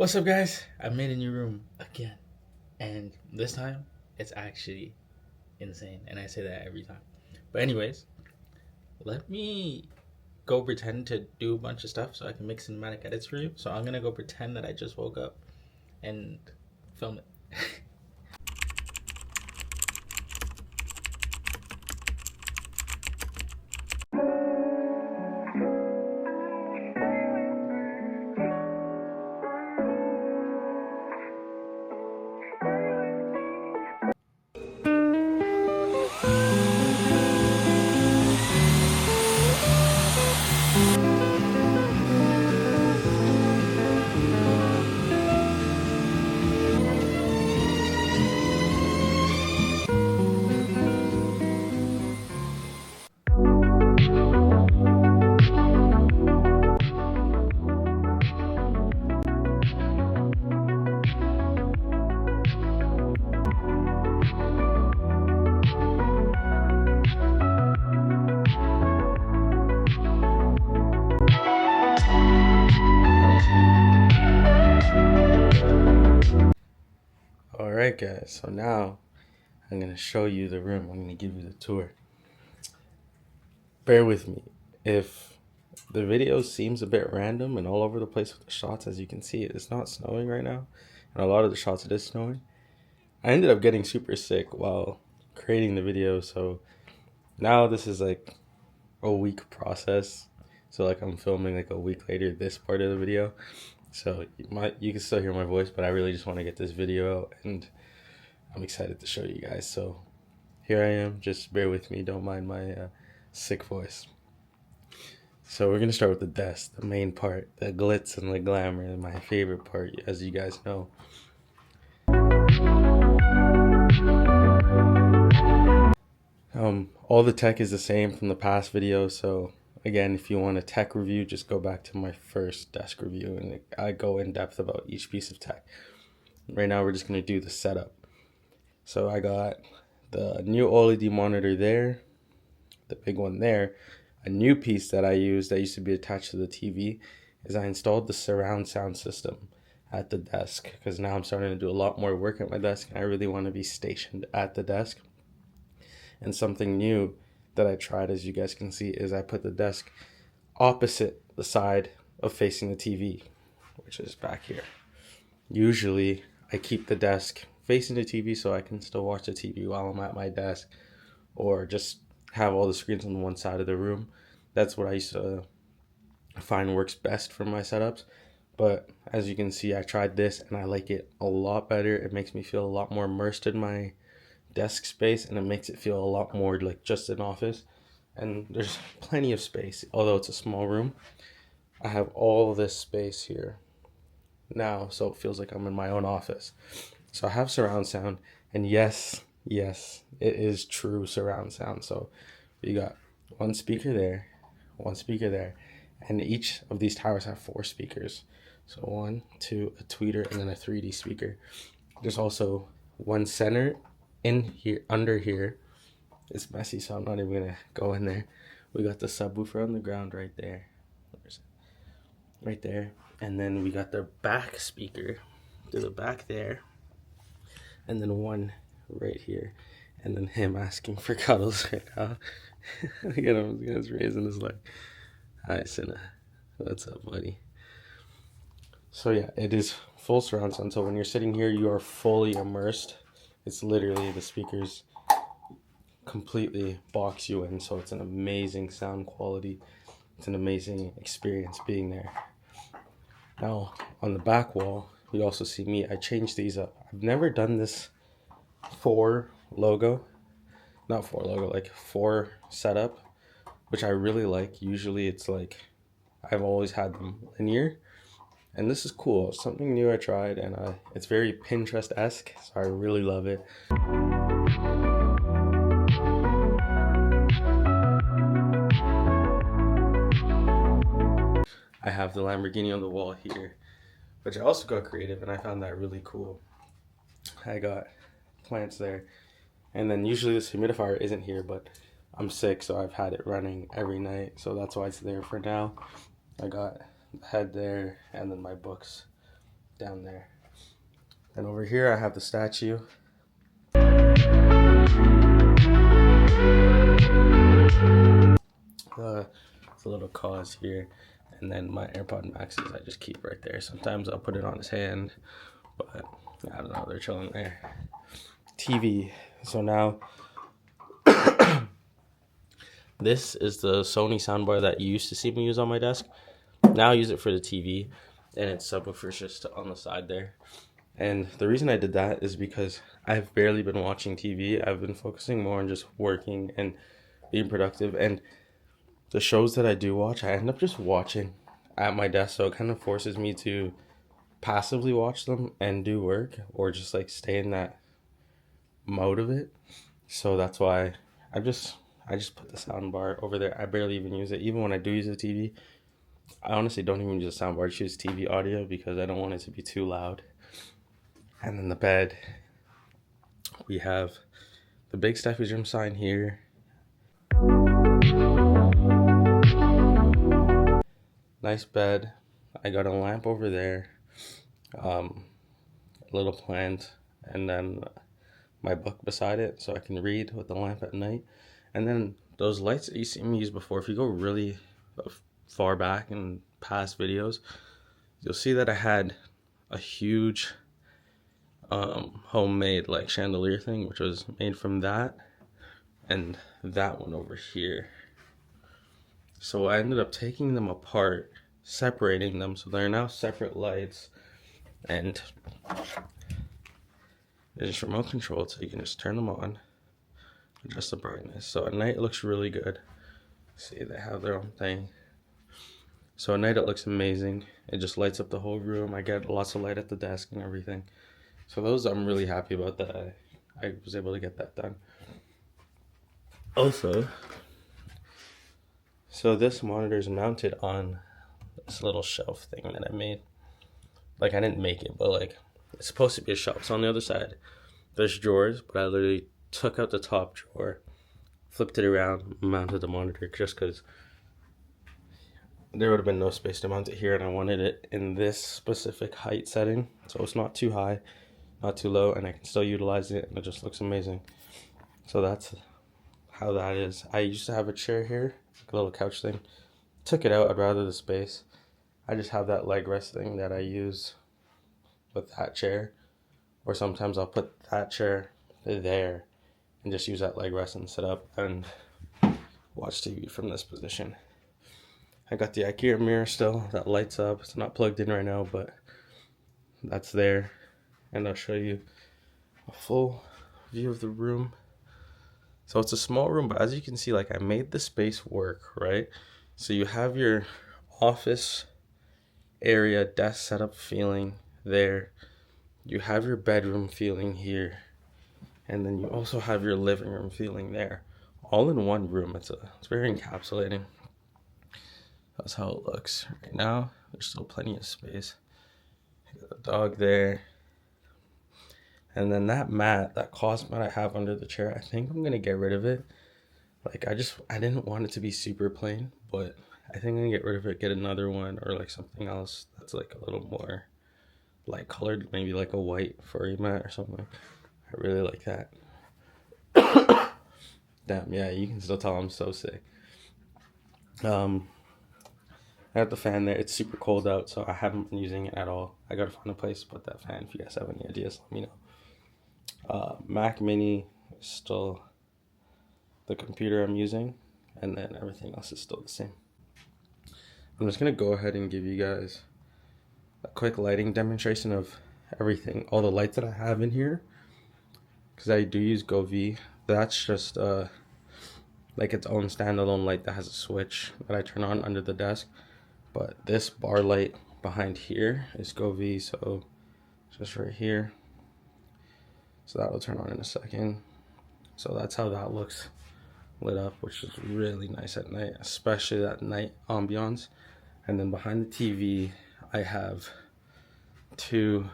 What's up, guys? I made a new room again, and this time it's actually insane, and I say that every time. But anyways, let me go pretend to do a bunch of stuff so I can make cinematic edits for you. So I'm gonna go pretend that I just woke up and film it. Alright, guys, so now I'm gonna show you the room. I'm gonna give you the tour. Bear with me. If the video seems a bit random and all over the place with the shots, as you can see, it's not snowing right now, and a lot of the shots it is snowing. I ended up getting super sick while creating the video, so now this is like a week process. So like I'm filming like a week later this part of the video. So you can still hear my voice, but I really just want to get this video out, and I'm excited to show you guys. So here I am. Just bear with me. Don't mind my sick voice. So we're gonna start with the desk, the main part, the glitz and the glamour, my favorite part, as you guys know. All the tech is the same from the past video, so again, if you want a tech review, just go back to my first desk review and I go in depth about each piece of tech. Right now we're just going to do the setup. So I got the new OLED monitor there, the big one there. A new piece that I used that used to be attached to the TV is I installed the surround sound system at the desk, because now I'm starting to do a lot more work at my desk and I really want to be stationed at the desk. And something new that I tried, as you guys can see, is I put the desk opposite the side of facing the TV, which is back here. Usually I keep the desk facing the TV so I can still watch the TV while I'm at my desk, or just have all the screens on one side of the room. That's what I used to find works best for my setups. But as you can see, I tried this and I like it a lot better. It makes me feel a lot more immersed in my desk space, and it makes it feel a lot more like just an office. And there's plenty of space, although it's a small room. I have all this space here now, so it feels like I'm in my own office. So I have surround sound, and yes, it is true surround sound. So you got one speaker there, and each of these towers have 4 speakers. So 1, 2, a tweeter, and then a 3D speaker. There's also one center in here, under here. It's messy, so I'm not even gonna go in there. We got the subwoofer on the ground right there. Where's it? Right there. And then we got the back speaker to the back there. And then one right here. And then him asking for cuddles right now. Look at him, he's raising his leg. Hi, Cinna. What's up, buddy? So yeah, it is full surround sound. So when you're sitting here, you are fully immersed. It's literally the speakers completely box you in, so it's an amazing sound quality. It's an amazing experience being there. Now on the back wall, you also see me. I changed these up. I've never done this 4 setup, which I really like. Usually it's like I've always had them linear. And this is cool, something new I tried, and it's very Pinterest-esque, so I really love it. I have the Lamborghini on the wall here, which I also got creative, and I found that really cool. I got plants there, and then usually this humidifier isn't here, but I'm sick, so I've had it running every night, so that's why it's there for now. I got the head there, and then my books down there. And over here I have the statue. It's a little cause here. And then my AirPod Maxes I just keep right there. Sometimes I'll put it on his hand, but I don't know, they're chilling there. TV. So now this is the Sony soundbar that you used to see me use on my desk. Now I use it for the TV, and its subwoofer's just on the side there. And the reason I did that is because I've barely been watching TV. I've been focusing more on just working and being productive. And the shows that I do watch, I end up just watching at my desk. So it kind of forces me to passively watch them and do work, or just like stay in that mode of it. So that's why I just put the sound bar over there. I barely even use it. Even when I do use the TV, I honestly don't even use a sound bar. I choose TV audio because I don't want it to be too loud. And then the bed, we have the big Steffi Gym sign here. Nice bed. I got a lamp over there, a little plant, and then my book beside it so I can read with the lamp at night. And then those lights that you see me use before, if you go really far back in past videos, you'll see that I had a huge homemade like chandelier thing, which was made from that and that one over here. So I ended up taking them apart, separating them, so they're now separate lights, and they're just remote controlled, so you can just turn them on, adjust the brightness. So at night it looks really good. See, they have their own thing. So at night it looks amazing. It just lights up the whole room. I get lots of light at the desk and everything. So those, I'm really happy about that. I was able to get that done. Also, so this monitor is mounted on this little shelf thing that I made. Like, I didn't make it, but like, it's supposed to be a shelf. So on the other side, there's drawers, but I literally took out the top drawer, flipped it around, mounted the monitor just because there would have been no space to mount it here, and I wanted it in this specific height setting, so it's not too high, not too low, and I can still utilize it, and it just looks amazing. So that's how that is. I used to have a chair here, like a little couch thing. Took it out. I'd rather the space. I just have that leg rest thing that I use with that chair, or sometimes I'll put that chair there and just use that leg rest and sit up and watch TV from this position. I got the IKEA mirror still that lights up. It's not plugged in right now, but that's there. And I'll show you a full view of the room. So it's a small room, but as you can see, like, I made the space work, right? So you have your office area, desk setup feeling there. You have your bedroom feeling here. And then you also have your living room feeling there. All in one room. It's very encapsulating. That's how it looks right now. There's still plenty of space. Got a dog there. And then that mat, that cloth mat I have under the chair, I think I'm gonna get rid of it. Like, I didn't want it to be super plain, but I think I'm gonna get rid of it, get another one, or like something else that's like a little more light colored, maybe like a white furry mat or something. I really like that. Damn, yeah, you can still tell I'm so sick. I have the fan there. It's super cold out, so I haven't been using it at all. I gotta find a place to put that fan. If you guys have any ideas, let me know. Mac Mini is still the computer I'm using, and then everything else is still the same. I'm just gonna go ahead and give you guys a quick lighting demonstration of everything, all the lights that I have in here, because I do use GoV. That's just like its own standalone light that has a switch that I turn on under the desk. But this bar light behind here is GoV, so just right here. So that will turn on in a second. So that's how that looks lit up, which is really nice at night, especially that night ambiance. And then behind the TV, I have two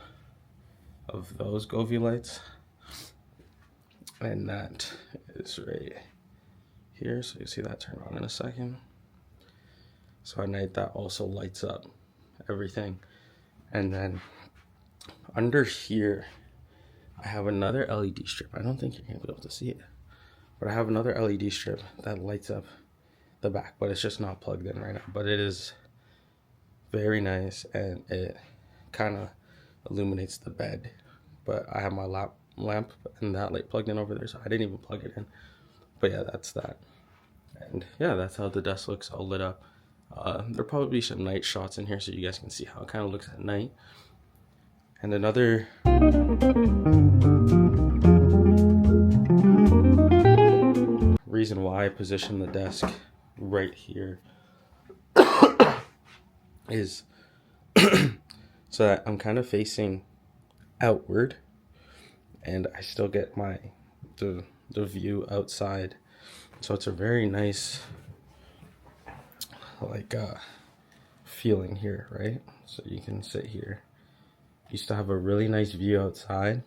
of those GoV lights, and that is right here. So you'll see that turn on in a second. So at night that also lights up everything. And then under here, I have another LED strip. I don't think you're going to be able to see it, but I have another LED strip that lights up the back, but it's just not plugged in right now. But it is very nice, and it kind of illuminates the bed. But I have my lamp and that light plugged in over there, so I didn't even plug it in. But yeah, that's that. And yeah, that's how the desk looks all lit up. There'll probably be some night shots in here so you guys can see how it kind of looks at night. And another reason why I position the desk right here is so that I'm kind of facing outward, and I still get the view outside. So it's a very nice feeling here, right? So you can sit here. You still have a really nice view outside,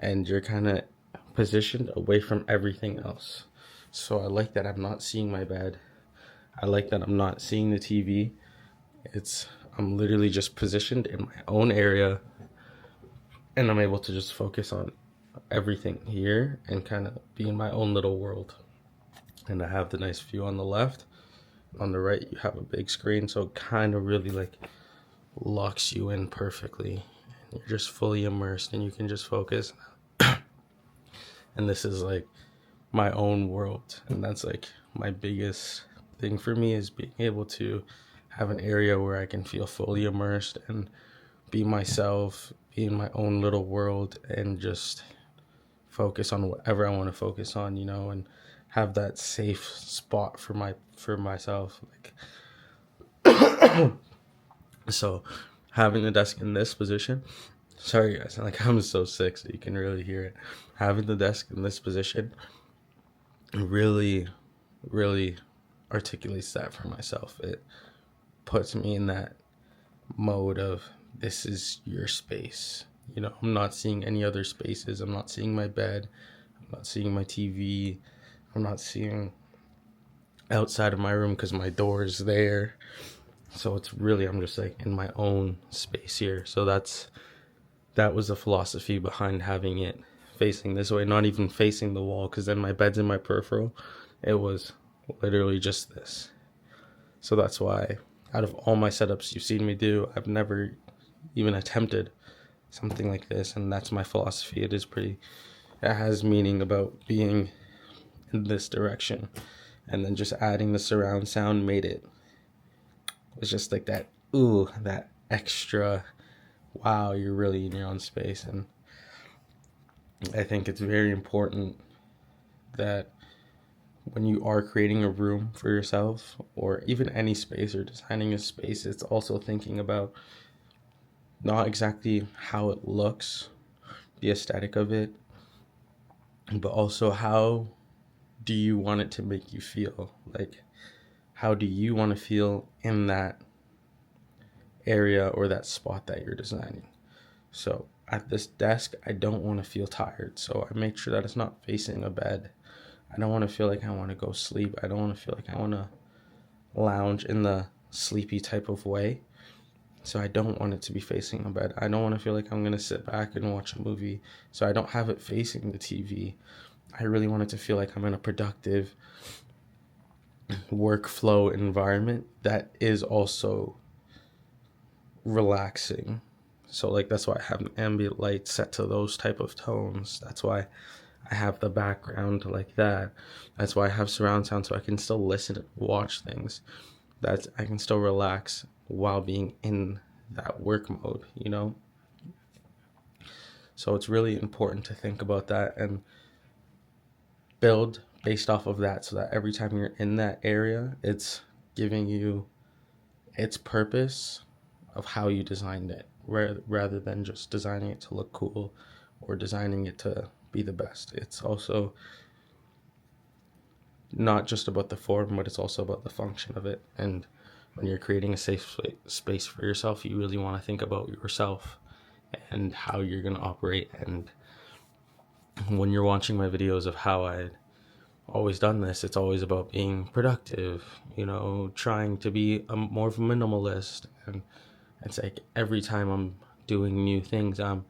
and you're kind of positioned away from everything else. So I like that I'm not seeing my bed. I like that I'm not seeing the TV. I'm literally just positioned in my own area, and I'm able to just focus on everything here and kind of be in my own little world. And I have the nice view on the left. On the right, you have a big screen, so it kind of really like locks you in perfectly. You're just fully immersed, and you can just focus. And this is like my own world, and that's like my biggest thing for me, is being able to have an area where I can feel fully immersed and be myself, be in my own little world, and just focus on whatever I want to focus on, and have that safe spot for myself. So having the desk in this position, sorry guys, I'm so sick, so you can really hear it. Having the desk in this position really articulates that for myself. It puts me in that mode of, this is your space. I'm not seeing any other spaces. I'm not seeing my bed. I'm not seeing my TV. I'm not seeing outside of my room because my door is there. So it's really, I'm just like in my own space here. So that was the philosophy behind having it facing this way, not even facing the wall, because then my bed's in my peripheral. It was literally just this. So that's why out of all my setups you've seen me do, I've never even attempted something like this. And that's my philosophy. It has meaning about being in this direction, and then just adding the surround sound made it was just like that extra wow, you're really in your own space. And I think it's very important that when you are creating a room for yourself, or even any space, or designing a space, it's also thinking about not exactly how it looks, the aesthetic of it, but also how do you want it to make you feel? Like, how do you want to feel in that area or that spot that you're designing? So at this desk, I don't want to feel tired, so I make sure that it's not facing a bed. I don't want to feel like I want to go sleep. I don't want to feel like I want to lounge in the sleepy type of way. So I don't want it to be facing a bed. I don't want to feel like I'm going to sit back and watch a movie, so I don't have it facing the TV. I really want it to feel like I'm in a productive workflow environment that is also relaxing. So that's why I have ambient light set to those type of tones. That's why I have the background like that. That's why I have surround sound, so I can still listen and watch things. That I can still relax while being in that work mode, So it's really important to think about that and build based off of that, so that every time you're in that area, it's giving you its purpose of how you designed it, rather than just designing it to look cool or designing it to be the best. It's also not just about the form, but it's also about the function of it. And when you're creating a safe space for yourself, you really want to think about yourself and how you're going to operate. And when you're watching my videos of how I always done this, it's always about being productive, trying to be more of a minimalist. And it's like every time I'm doing new things, I'm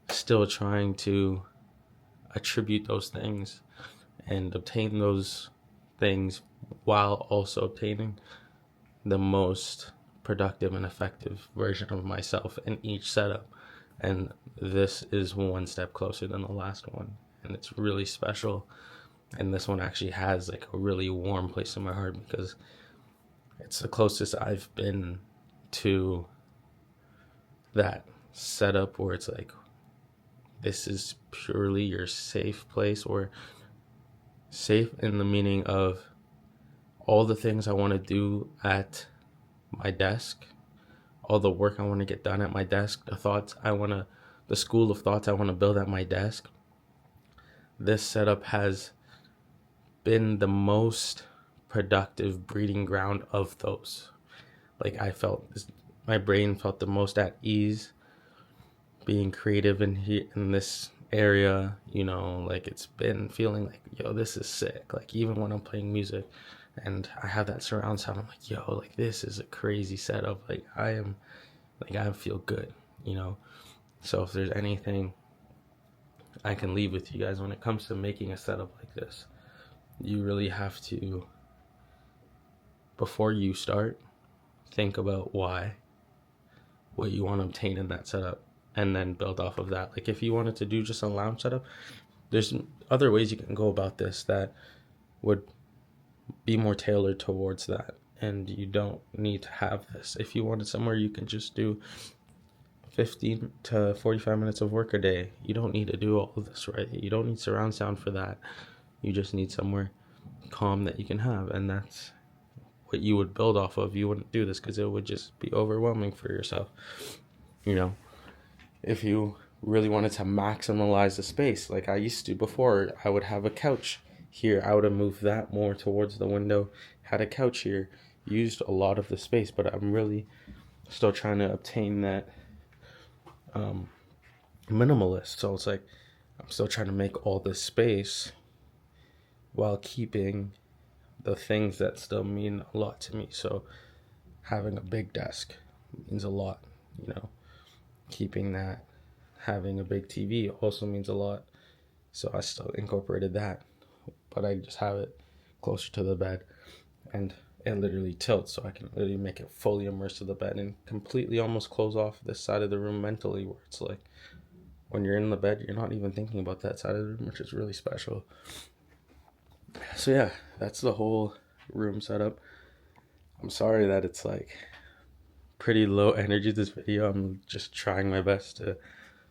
still trying to attribute those things and obtain those things while also obtaining the most productive and effective version of myself in each setup. And this is one step closer than the last one, and it's really special. And this one actually has like a really warm place in my heart because it's the closest I've been to that setup where it's like, this is purely your safe place, or safe in the meaning of all the things I want to do at my desk, all the work I want to get done at my desk, the school of thoughts I want to build at my desk. This setup has been the most productive breeding ground of those. Like, my brain felt the most at ease being creative in this area, like it's been feeling like, yo, this is sick. Like, even when I'm playing music and I have that surround sound, I'm like, yo, like this is a crazy setup. Like I feel good, So if there's anything I can leave with you guys when it comes to making a setup like this, you really have to, before you start, think about what you want to obtain in that setup, and then build off of that. Like, if you wanted to do just a lounge setup, there's other ways you can go about this that would be more tailored towards that, and you don't need to have this. If you wanted somewhere you can just do 15 to 45 minutes of work a day, you don't need to do all of this, right? You don't need surround sound for that. You just need somewhere calm that you can have, and that's what you would build off of. You wouldn't do this because it would just be overwhelming for yourself. If you really wanted to maximize the space, like I used to before, I would have a couch here. I would have moved that more towards the window, had a couch here, used a lot of the space, but I'm really still trying to obtain that minimalist. So it's like, I'm still trying to make all this space while keeping the things that still mean a lot to me. So having a big desk means a lot, keeping that. Having a big TV also means a lot. So I still incorporated that, but I just have it closer to the bed, and it literally tilts, so I can literally make it fully immersed to the bed and completely almost close off this side of the room mentally, where it's like, when you're in the bed, you're not even thinking about that side of the room, which is really special. So yeah, that's the whole room setup. I'm sorry that it's like pretty low energy, this video. I'm just trying my best to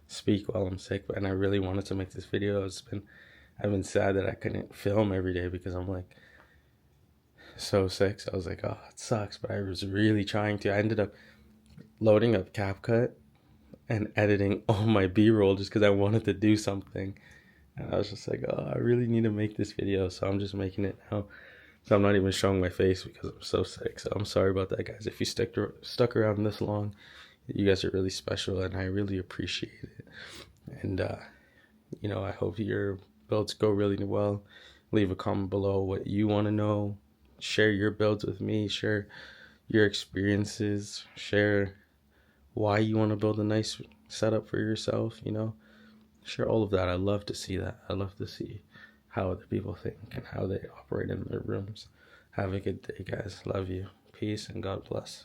speak while I'm sick, and I really wanted to make this video. I've been sad that I couldn't film every day because I'm like so sick. So I was like, oh, it sucks, but I was really trying to. I ended up loading up CapCut and editing all my B-roll just because I wanted to do something, and I was just like, oh, I really need to make this video, so I'm just making it now. So I'm not even showing my face because I'm so sick. So I'm sorry about that, guys. If you stuck around this long, you guys are really special, and I really appreciate it. And I hope your builds go really well. Leave a comment below what you want to know. Share your builds with me. Share your experiences. Share why you want to build a nice setup for yourself. Share all of that. I love to see that. I love to see how other people think and how they operate in their rooms. Have a good day, guys. Love you. Peace and God bless.